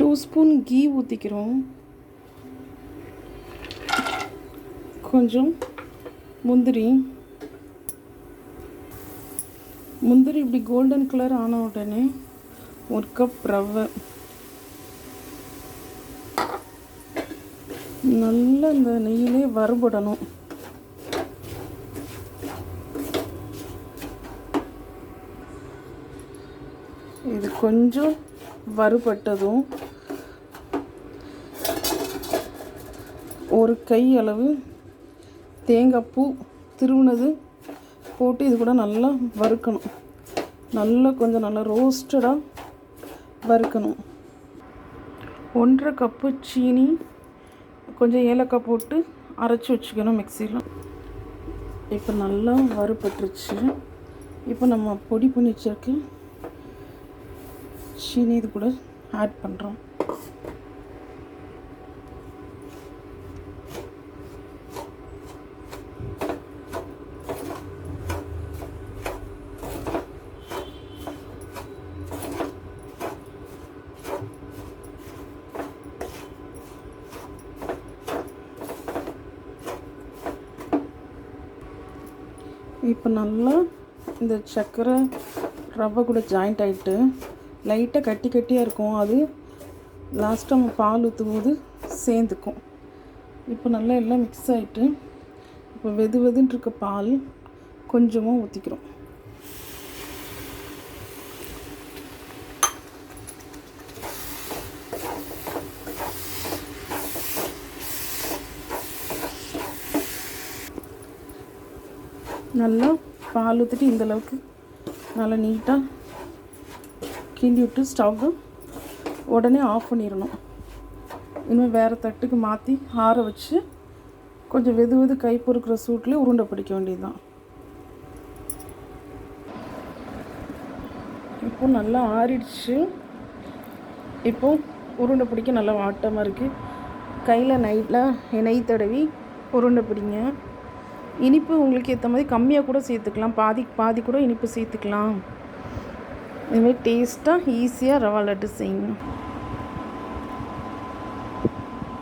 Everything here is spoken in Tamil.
2 ஸ்பூன் கீ ஊற்றிக்கிறோம். கொஞ்சம் முந்திரி இப்படி கோல்டன் கலர் ஆன உடனே 1 கப் ரவை நல்லா இந்த நெய்யிலே வறுபடணும். இது கொஞ்சம் வறுபட்டதும் 1 கை அளவு தேங்காய் பூ திருவுனது போட்டு இது கூட நல்லா வறுக்கணும். கொஞ்சம் நல்லா ரோஸ்டடாக வறுக்கணும். 1.5 கப்பு சீனி, கொஞ்சம் ஏலக்காய் போட்டு அரைச்சி வச்சுக்கணும் மிக்சியில். இப்போ நல்லா வறுபட்டுருச்சு. இப்போ நம்ம பொடி பண்ணி வச்சுருக்க சீனி இது கூட ஆட் பண்ணுறோம். இப்போ நல்லா இந்த சர்க்கரை ரவை கூட ஜாயிண்ட் ஆகிட்டு லைட்டாக கட்டியாக இருக்கும். அது லாஸ்ட்டாக நம்ம பால் ஊற்றும் போது சேர்ந்துக்கும். இப்போ நல்லா எல்லாம் மிக்ஸ் ஆகிட்டு இப்போ வெதுன்னு இருக்க பால் கொஞ்சமாக ஊற்றிக்கிறோம். நல்லா பால் ஊற்றிட்டு இந்தளவுக்கு நல்லா நீட்டாக கிண்டி விட்டு ஸ்டவ்வை உடனே ஆஃப் பண்ணிடணும். இனிமேல் வேறு தட்டுக்கு மாற்றி ஆற வச்சு கொஞ்சம் வெது கை பொறுக்கிற சூட்லேயே உருண்டை பிடிக்க வேண்டியது தான். இப்போது நல்லா ஆறிடுச்சு. இப்போது உருண்டை பிடிக்க நல்லா வாட்டமாக இருக்குது. கையில் நெய் தடவி உருண்டை பிடிங்க. இனிப்பு உங்களுக்கு ஏற்ற மாதிரி கம்மியாக கூட சேர்த்துக்கலாம். பாதி கூட இனிப்பு சேர்த்துக்கலாம். இதுமாதிரி டேஸ்ட்டாக ஈஸியாக ரவா லட்டு செய்யுங்க.